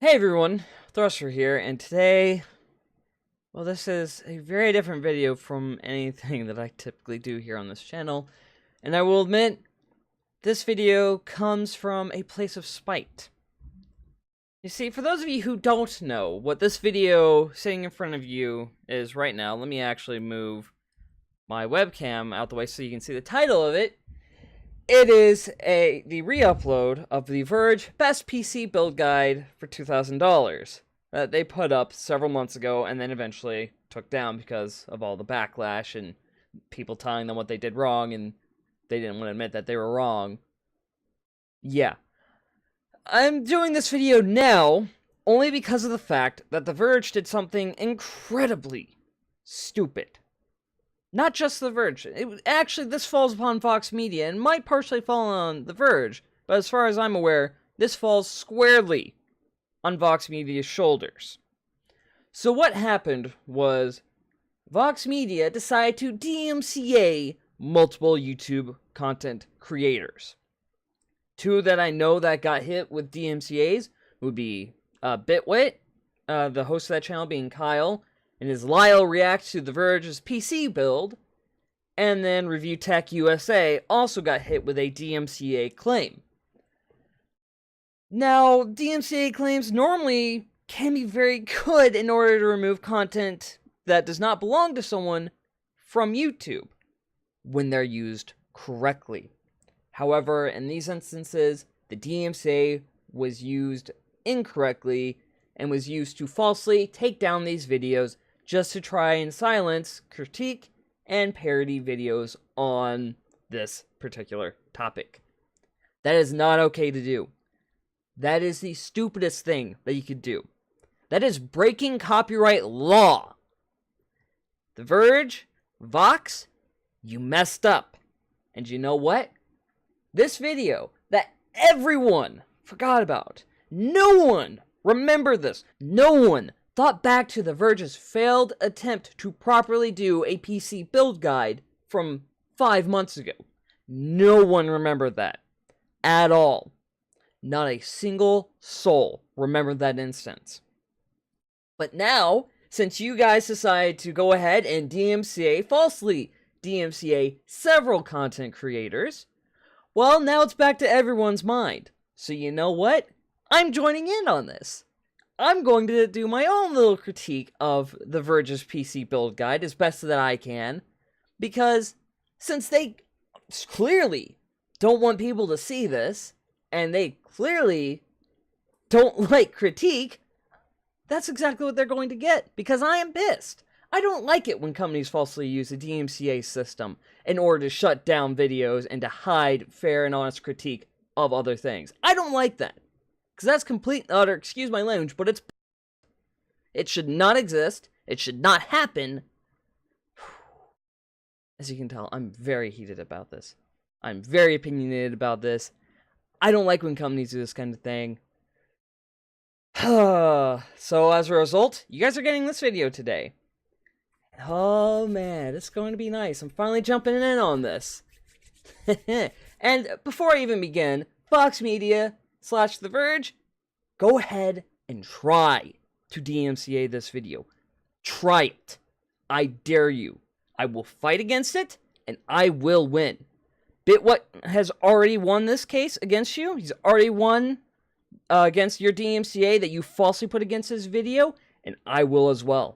Hey everyone, Thruster here, and today, well, this is a very different video from anything that I typically do here on this channel, and I will admit, this video comes from a place of spite. You see, for those of you who don't know what this video sitting in front of you is right now, let me actually move my webcam out the way so you can see the title of it. It is the re-upload of the Verge Best PC Build Guide for $2,000 that they put up several months ago and then eventually took down because of all the backlash and people telling them what they did wrong and they didn't want to admit that they were wrong. Yeah. I'm doing this video now only because of the fact that The Verge did something incredibly stupid. Not just The Verge. Actually, this falls upon Vox Media and might partially fall on The Verge, but as far as I'm aware, this falls squarely on Vox Media's shoulders. So what happened was Vox Media decided to DMCA multiple YouTube content creators. Two that I know that got hit with DMCAs would be Bitwit, the host of that channel being Kyle, and his Lyle reacts to The Verge's PC build, and then Review Tech USA also got hit with a DMCA claim. Now, DMCA claims normally can be very good in order to remove content that does not belong to someone from YouTube when they're used correctly. However, in these instances, the DMCA was used incorrectly and was used to falsely take down these videos just to try and silence, critique, and parody videos on this particular topic. That is not okay to do. That is the stupidest thing that you could do. That is breaking copyright law. The Verge, Vox, you messed up. And you know what? This video that everyone forgot about, no one remembered this, no one thought back to The Verge's failed attempt to properly do a PC build guide from 5 months ago. No one remembered that at all. Not a single soul remembered that instance. But now, since you guys decided to go ahead and falsely DMCA several content creators, well, now it's back to everyone's mind. So you know what? I'm joining in on this. I'm going to do my own little critique of The Verge's PC build guide as best that I can, because since they clearly don't want people to see this, and they clearly don't like critique, that's exactly what they're going to get, because I am pissed. I don't like it when companies falsely use the DMCA system in order to shut down videos and to hide fair and honest critique of other things. I don't like that. Because that's complete and utter, excuse my language, but it should not exist. It should not happen. As you can tell, I'm very heated about this. I'm very opinionated about this. I don't like when companies do this kind of thing. So as a result, you guys are getting this video today. Oh man, it's going to be nice. I'm finally jumping in on this. And before I even begin, Vox Media / The Verge, go ahead and try to DMCA this video. Try it. I dare you. I will fight against it, and I will win. Bitwit has already won this case against you. He's already won against your DMCA that you falsely put against his video, and I will as well.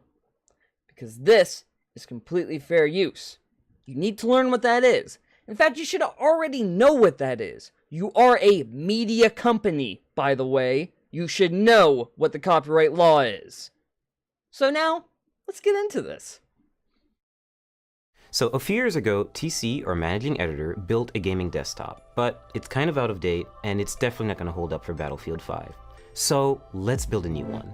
Because this is completely fair use. You need to learn what that is. In fact, you should already know what that is. You are a media company, by the way. You should know what the copyright law is. So now, let's get into this. So a few years ago, TC, or Managing Editor, built a gaming desktop, but it's kind of out of date, and it's definitely not going to hold up for Battlefield 5. So let's build a new one.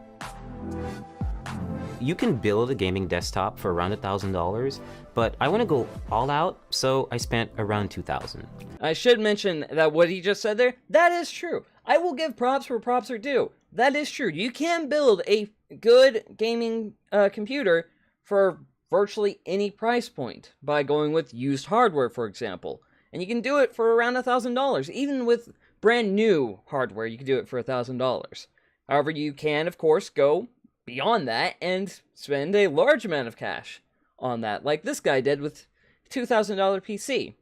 You can build a gaming desktop for around $1,000, but I want to go all out, so I spent around $2,000. I should mention that what he just said there, that is true. I will give props where props are due. That is true. You can build a good gaming computer for virtually any price point by going with used hardware, for example. And you can do it for around $1,000. Even with brand new hardware, you can do it for $1,000. However, you can, of course, go beyond that and spend a large amount of cash on that, like this guy did with $2,000 PC,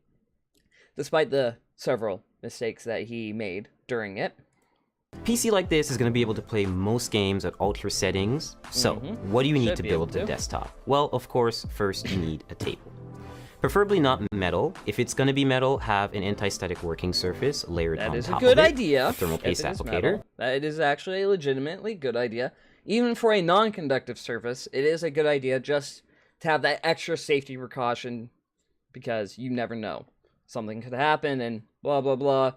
despite the several mistakes that he made during it. PC like this is going to be able to play most games at ultra settings. So, what do you need to build the desktop? Well, of course, first you need a table. Preferably not metal. If it's going to be metal, have an anti-static working surface layered on top of it. That is a good idea. A thermal paste applicator. That is actually a legitimately good idea. Even for a non-conductive surface, it is a good idea just to have that extra safety precaution, because you never know. Something could happen and blah, blah, blah.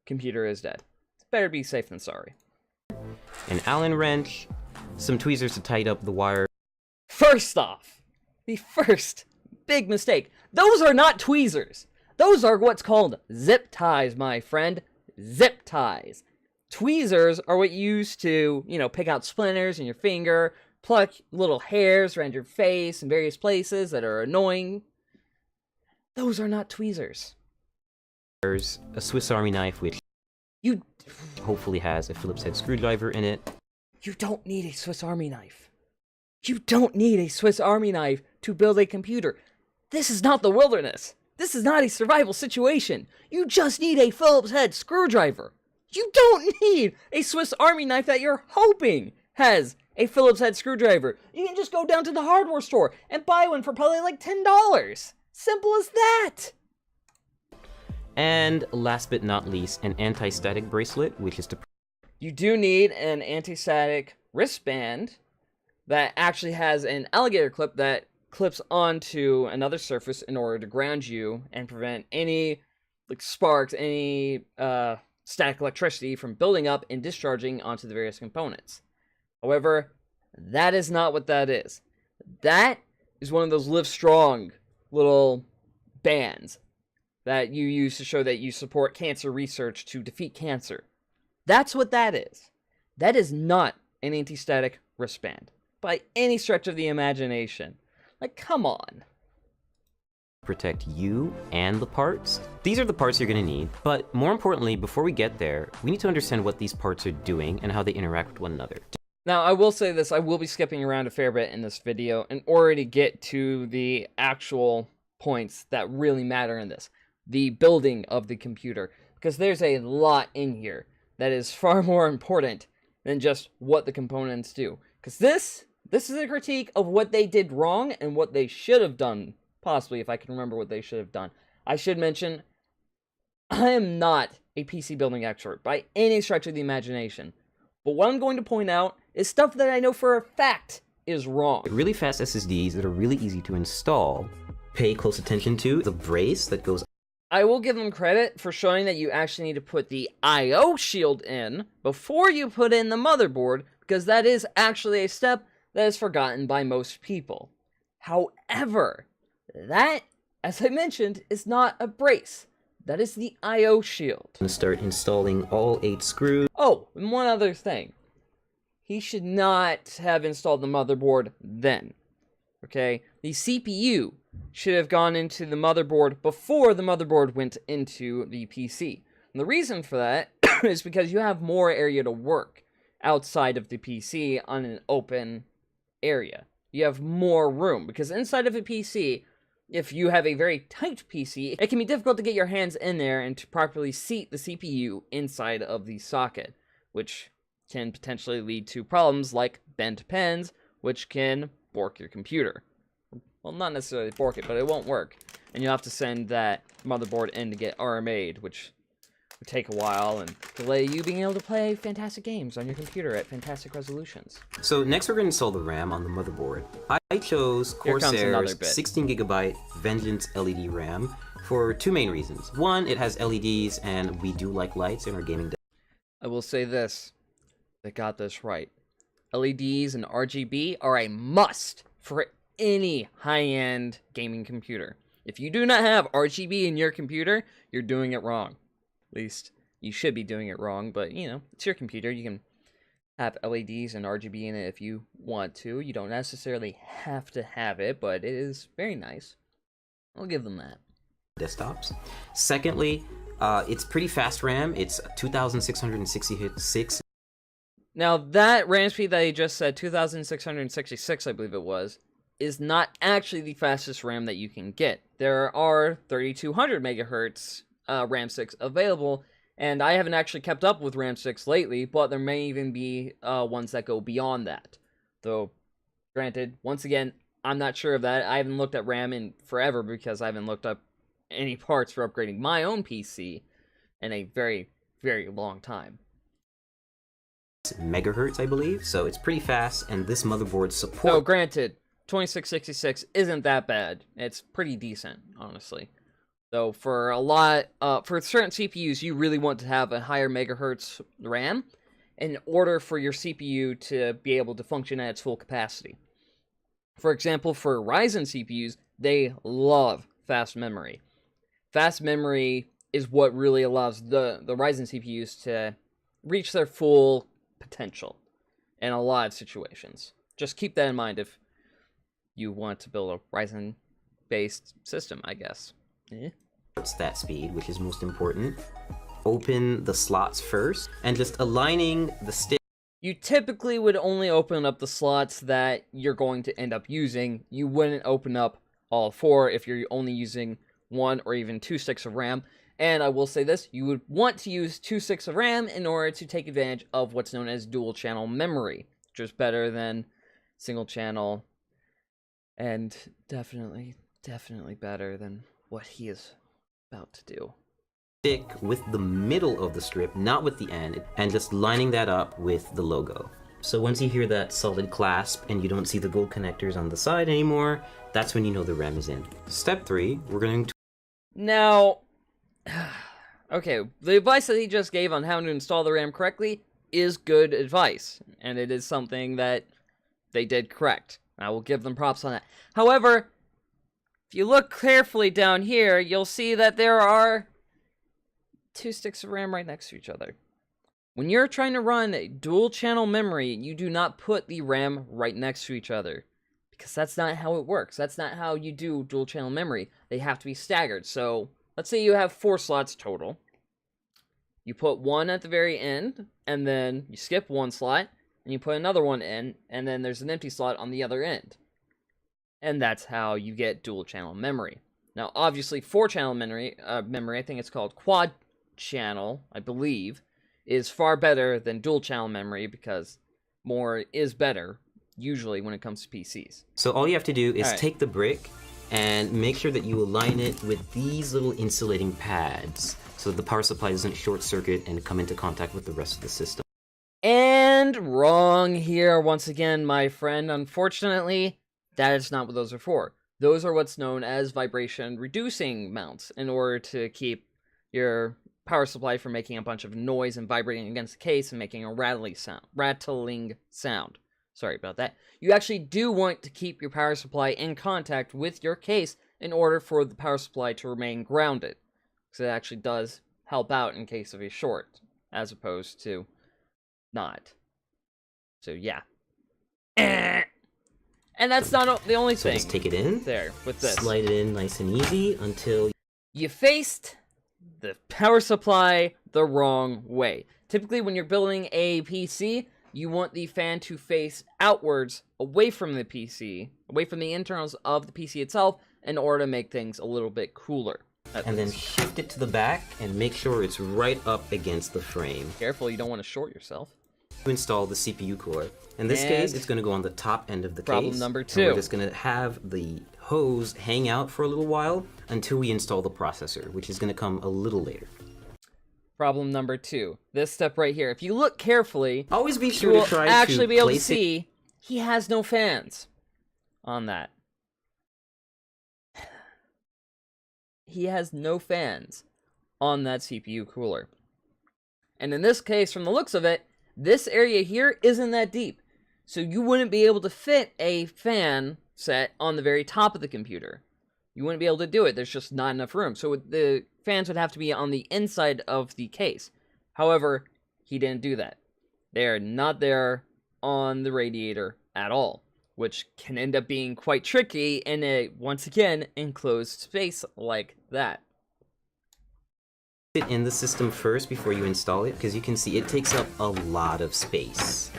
Computer is dead. It's better be safe than sorry. An Allen wrench, some tweezers to tighten up the wire. First off, the first big mistake. Those are not tweezers. Those are what's called zip ties, my friend. Zip ties. Tweezers are what you use to, pick out splinters in your finger, pluck little hairs around your face in various places that are annoying. Those are not tweezers. There's a Swiss Army knife, which hopefully has a Phillips head screwdriver in it. You don't need a Swiss Army knife. You don't need a Swiss Army knife to build a computer. This is not the wilderness. This is not a survival situation. You just need a Phillips head screwdriver. You don't need a Swiss Army knife that you're hoping has a Phillips head screwdriver. You can just go down to the hardware store and buy one for probably like $10. Simple as that. And last but not least, an anti-static bracelet, which is to... You do need an anti-static wristband that actually has an alligator clip that clips onto another surface in order to ground you and prevent any sparks, any static electricity from building up and discharging onto the various components. However, that is not what that is. That is one of those Live Strong little bands that you use to show that you support cancer research to defeat cancer. That's what that is. That is not an anti-static wristband by any stretch of the imagination. Come on. Protect you and the parts. These are the parts you're going to need, but more importantly, before we get there, we need to understand what these parts are doing and how they interact with one another. Now, I will say this, I will be skipping around a fair bit in this video in order to get to the actual points that really matter in this. The building of the computer, because there's a lot in here that is far more important than just what the components do. Because this is a critique of what they did wrong and what they should have done, possibly, if I can remember what they should have done. I should mention, I am not a PC building expert by any stretch of the imagination. But what I'm going to point out is stuff that I know for a fact is wrong. Really fast SSDs that are really easy to install. Pay close attention to the brace that goes... I will give them credit for showing that you actually need to put the I/O shield in before you put in the motherboard, because that is actually a step that is forgotten by most people. However, that, as I mentioned, is not a brace. That is the I/O shield. And start installing all 8 screws. Oh, and one other thing. He should not have installed the motherboard then. Okay? The CPU should have gone into the motherboard before the motherboard went into the PC. And the reason for that is because you have more area to work outside of the PC on an open area. You have more room, because inside of a PC, if you have a very tight PC, it can be difficult to get your hands in there and to properly seat the CPU inside of the socket, which can potentially lead to problems like bent pens, which can bork your computer. Well, not necessarily bork it, but it won't work. And you'll have to send that motherboard in to get RMA'd, which would take a while and delay you being able to play fantastic games on your computer at fantastic resolutions. So next we're going to install the RAM on the motherboard. I chose Corsair's 16GB Vengeance LED RAM for 2 main reasons. One, it has LEDs, and we do like lights in our gaming. I will say this, they got this right. LEDs and RGB are a must for any high-end gaming computer. If you do not have RGB in your computer, you're doing it wrong. At least, you should be doing it wrong, but, it's your computer. You can have LEDs and RGB in it if you want to. You don't necessarily have to have it, but it is very nice. I'll give them that. Desktops. Secondly, it's pretty fast RAM. It's 2,666. Now, that RAM speed that he just said, 2,666, I believe it was, is not actually the fastest RAM that you can get. There are 3,200 megahertz RAM sticks available, and I haven't actually kept up with RAM sticks lately, but there may even be ones that go beyond that. Though, granted, once again, I'm not sure of that. I haven't looked at RAM in forever because I haven't looked up any parts for upgrading my own PC in a very, very long time. Megahertz, I believe, so it's pretty fast, and this motherboard supports... So, granted, 2666 isn't that bad. It's pretty decent, honestly. Though, for for certain CPUs, you really want to have a higher megahertz RAM in order for your CPU to be able to function at its full capacity. For example, for Ryzen CPUs, they love fast memory. Fast memory is what really allows the Ryzen CPUs to reach their full potential in a lot of situations. Just keep that in mind if you want to build a Ryzen-based system, I guess. It's that speed, which is most important. Open the slots first, and just aligning the stick. You typically would only open up the slots that you're going to end up using. You wouldn't open up all 4 if you're only using 1 or even 2 sticks of RAM. And I will say this, you would want to use 2 sticks of RAM in order to take advantage of what's known as dual channel memory, which is better than single channel, and definitely better than what he is about to do. Stick with the middle of the strip, not with the end, and just lining that up with the logo. So once you hear that solid clasp and you don't see the gold connectors on the side anymore, that's when you know the RAM is in. Step 3, we're going to... Now, okay, the advice that he just gave on how to install the RAM correctly is good advice, and it is something that they did correct. I will give them props on that. However, if you look carefully down here, you'll see that there are 2 sticks of RAM right next to each other. When you're trying to run a dual channel memory, you do not put the RAM right next to each other, because that's not how it works. That's not how you do dual channel memory. They have to be staggered. So let's say you have 4 slots total. You put 1 at the very end, and then you skip 1 slot, and you put another one in, and then there's an empty slot on the other end. And that's how you get dual channel memory. Now, obviously, 4-channel memory, I think it's called quad channel, I believe, is far better than dual channel memory because more is better, usually, when it comes to PCs. So all you have to do is take the brick and make sure that you align it with these little insulating pads so that the power supply doesn't short circuit and come into contact with the rest of the system. And wrong here once again, my friend. Unfortunately, that is not what those are for. Those are what's known as vibration reducing mounts in order to keep your power supply from making a bunch of noise and vibrating against the case and making a rattling sound. Sorry about that. You actually do want to keep your power supply in contact with your case in order for the power supply to remain grounded. Because it actually does help out in case of a short, as opposed to not. So yeah. And that's not the only thing. Just take it in. There, with this. Slide it in nice and easy until... You faced the power supply the wrong way. Typically, when you're building a PC, you want the fan to face outwards, away from the PC, away from the internals of the PC itself, in order to make things a little bit cooler. And then shift it to the back and make sure it's right up against the frame. Careful, you don't want to short yourself. To install the CPU cooler. In this case, it's going to go on the top end of the case. Problem number 2. And we're just going to have the hose hang out for a little while until we install the processor, which is going to come a little later. Problem number 2. This step right here. If you look carefully, always be sure you will to try actually to be able to place see he has no fans on that. He has no fans on that CPU cooler. And in this case, from the looks of it, this area here isn't that deep. So you wouldn't be able to fit a fan set on the very top of the computer. You wouldn't be able to do it. There's just not enough room. So the fans would have to be on the inside of the case. However, he didn't do that. They're not there on the radiator at all, which can end up being quite tricky in a, once again, enclosed space like that. it in the system first before you install it, because you can see it takes up a lot of space.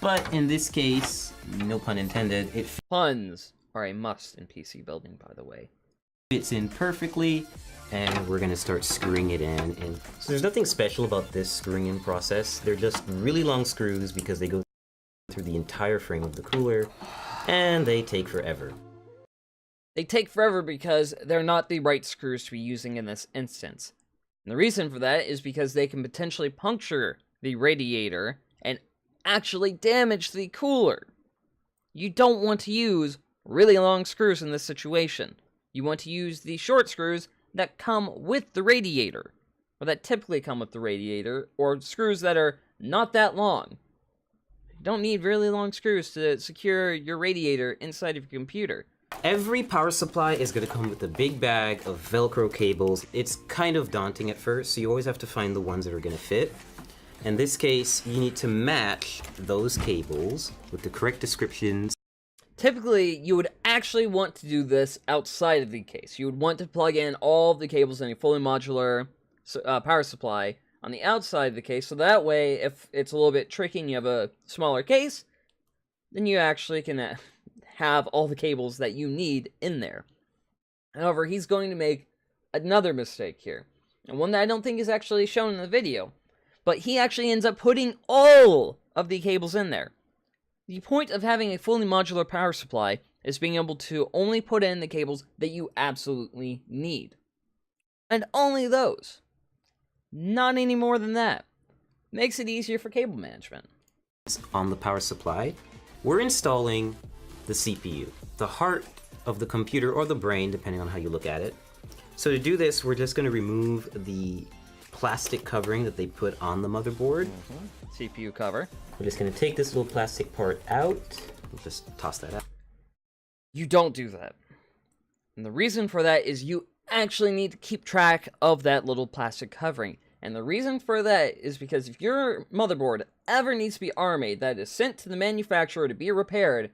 But in this case, no pun intended, it Puns are a must in PC building, by the way. fits in perfectly, and we're gonna start screwing it in. And so there's nothing special about this screwing in process. They're just really long screws because they go through the entire frame of the cooler, and they take forever. They take forever because they're not the right screws to be using in this instance. And the reason for that is because they can potentially puncture the radiator and actually damage the cooler. You don't want to use really long screws in this situation. You want to use the short screws that come with the radiator, or that typically come with the radiator, or screws that are not that long. You don't need really long screws to secure your radiator inside of your computer. Every power supply is going to come with a big bag of Velcro cables. It's kind of daunting at first, so you always have to find the ones that are going to fit. In this case, you need to match those cables with the correct descriptions. Typically, you would actually want to do this outside of the case. You would want to plug in all of the cables in a fully modular power supply on the outside of the case, so that way, if it's a little bit tricky and you have a smaller case, then you actually can have all the cables that you need in there. However, he's going to make another mistake here, and one that I don't think is actually shown in the video, but he actually ends up putting all of the cables in there. The point of having a fully modular power supply is being able to only put in the cables that you absolutely need. And only those. Not any more than that. Makes it easier for cable management. On the power supply, we're installing the CPU, the heart of the computer, or the brain, depending on how you look at it. So to do this, we're just going to remove the plastic covering that they put on the motherboard. CPU cover. We're just going to take this little plastic part out. We'll just toss that out. You don't do that. And the reason for that is you actually need to keep track of that little plastic covering. And the reason for that is because if your motherboard ever needs to be RMA'd, that is sent to the manufacturer to be repaired,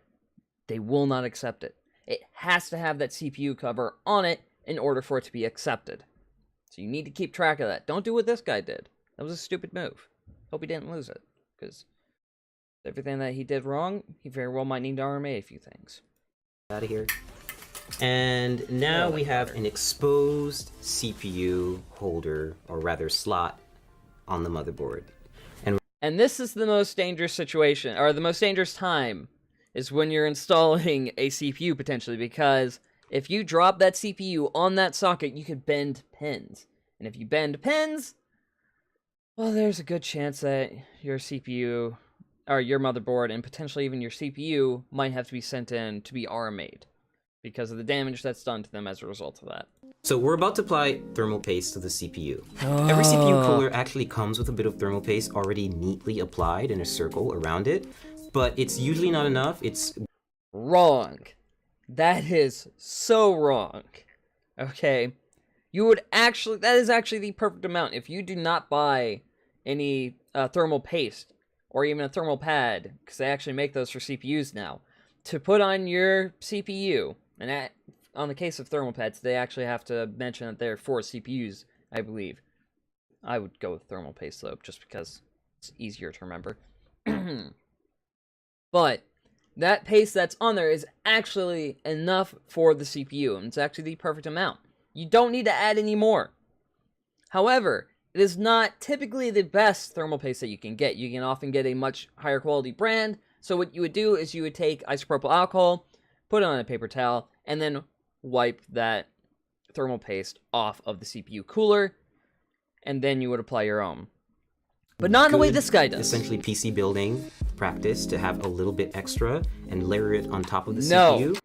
they will not accept it. It has to have that CPU cover on it in order for it to be accepted. So you need to keep track of that. Don't do what this guy did. That was a stupid move. Hope he didn't lose it, because everything that he did wrong, he very well might need to RMA a few things. Out of here. And now we have an exposed CPU holder, or rather slot, on the motherboard. And this is the most dangerous situation, or the most dangerous time, is when you're installing a CPU potentially, because if you drop that CPU on that socket, you could bend pins. And if you bend pins, well, there's a good chance that your CPU, or your motherboard, and potentially even your CPU, might have to be sent in to be RMA'd, because of the damage that's done to them as a result of that. So we're about to apply thermal paste to the CPU. Every CPU cooler actually comes with a bit of thermal paste already neatly applied in a circle around it, but it's usually not enough. It's wrong. That is so wrong. Okay? You would actually, that is actually the perfect amount. If you do not buy any thermal paste, or even a thermal pad, because they actually make those for CPUs now, to put on your CPU, and that, on the case of thermal pads, they actually have to mention that they're for CPUs, I believe. I would go with thermal paste, though, just because it's easier to remember. But that paste that's on there is actually enough for the CPU, and it's actually the perfect amount. You don't need to add any more. However, it is not typically the best thermal paste that you can get. You can often get a much higher quality brand. So what you would do is you would take isopropyl alcohol, put it on a paper towel, and then wipe that thermal paste off of the CPU cooler, and then you would apply your own. But not in the way this guy does. Essentially PC building practice to have a little bit extra and layer it on top of the CPU.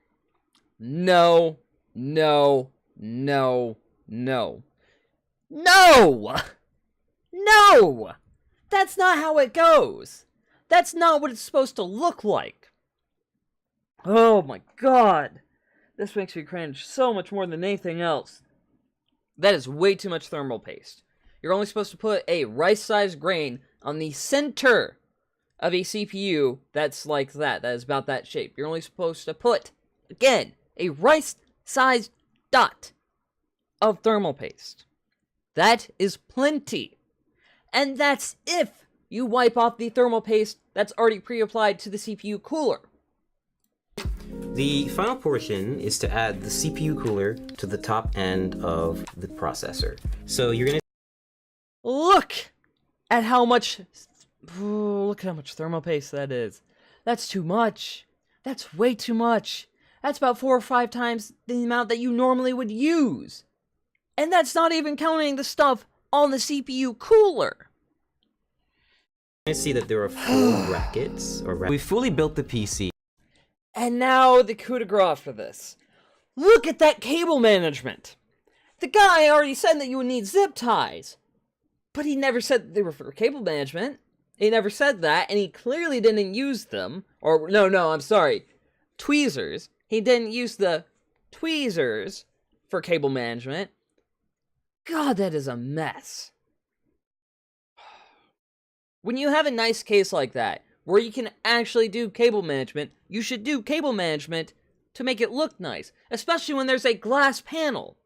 No. No. No. No. No! No! That's not how it goes. That's not what it's supposed to look like. Oh my god. This makes me cringe so much more than anything else. That is way too much thermal paste. You're only supposed to put a rice-sized grain on the center of a CPU that's like that. That is about that shape. You're only supposed to put, again, a rice-sized dot of thermal paste. That is plenty. And that's if you wipe off the thermal paste that's already pre-applied to the CPU cooler. The final portion is to add the CPU cooler to the top end of the processor. So you're gonna look at how much thermal paste that is. That's too much. That's way too much. That's about 4 or 5 times the amount that you normally would use. And that's not even counting the stuff on the CPU cooler. see that there are 4 brackets. We fully built the PC. And now the coup de grace for this. Look at that cable management. The guy already said that you would need zip ties. But he never said that they were for cable management. He never said that, and he clearly didn't use them. Or, no, I'm sorry. Tweezers. He didn't use the tweezers for cable management. God, that is a mess. When you have a nice case like that, where you can actually do cable management, you should do cable management to make it look nice. Especially when there's a glass panel.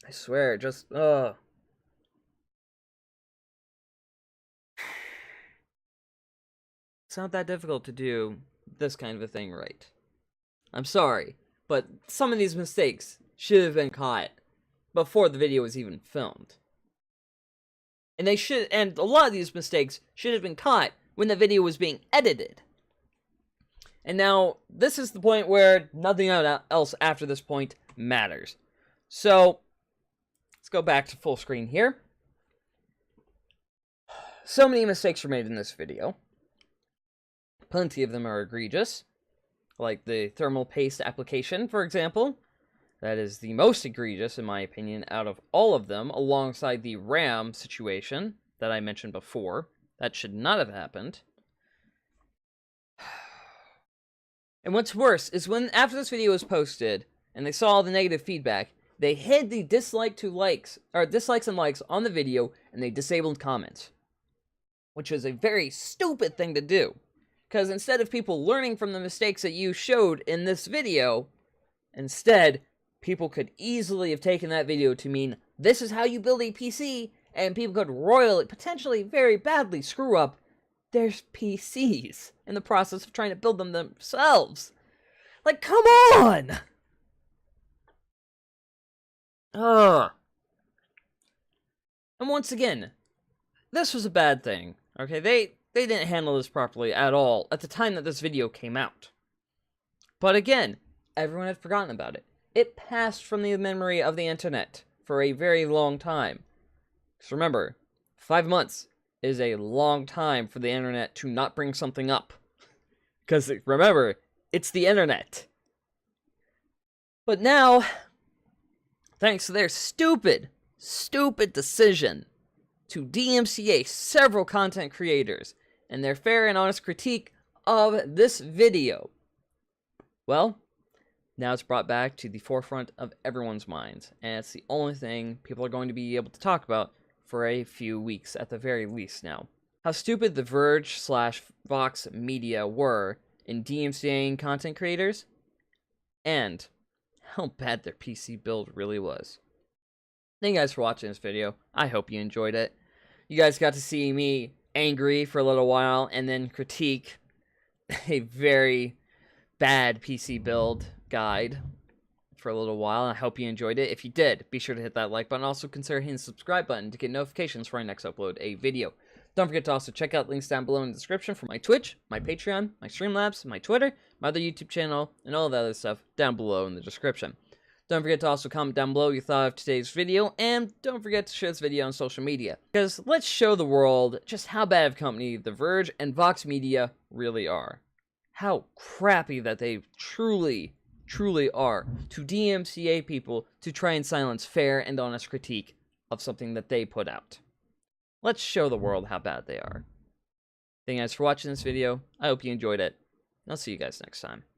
I swear, just, It's not that difficult to do this kind of a thing right. I'm sorry, but some of these mistakes should have been caught before the video was even filmed. And a lot of these mistakes should have been caught when the video was being edited. And now, this is the point where nothing else after this point matters. So, let's go back to full screen here. So many mistakes were made in this video. Plenty of them are egregious. Like the thermal paste application, for example. That is the most egregious, in my opinion, out of all of them, alongside the RAM situation that I mentioned before. That should not have happened. And what's worse is when, after this video was posted, and they saw all the negative feedback, they hid the dislikes and likes on the video, and they disabled comments. Which is a very stupid thing to do. Because instead of people learning from the mistakes that you showed in this video, instead, people could easily have taken that video to mean, this is how you build a PC, and people could royally, potentially very badly screw up their PCs in the process of trying to build them themselves. Like, come on! Ugh. And once again, this was a bad thing, okay? They didn't handle this properly at all at the time that this video came out. But again, everyone had forgotten about it. It passed from the memory of the internet for a very long time. Because remember, 5 months is a long time for the internet to not bring something up. Because remember, it's the internet. But now, thanks to their stupid decision to DMCA several content creators and their fair and honest critique of this video, well, now it's brought back to the forefront of everyone's minds, and it's the only thing people are going to be able to talk about for a few weeks at the very least now. How stupid the Verge/Vox Media were in DMCAing content creators, and how bad their PC build really was. Thank you guys for watching this video. I hope you enjoyed it. You guys got to see me angry for a little while, and then critique a very bad PC build guide for a little while. I hope you enjoyed it. If you did, be sure to hit that like button. Also consider hitting the subscribe button to get notifications for I next upload a video. Don't forget to also check out links down below in the description for my Twitch, my Patreon, my Streamlabs, my Twitter, my other YouTube channel, and all that other stuff down below in the description. Don't forget to also comment down below what you thought of today's video, and don't forget to share this video on social media. Because let's show the world just how bad of a company the Verge and Vox Media really are. How crappy that they truly are to DMCA people to try and silence fair and honest critique of something that they put out. Let's show the world how bad they are. Thank you guys for watching this video. I hope you enjoyed it. I'll see you guys next time.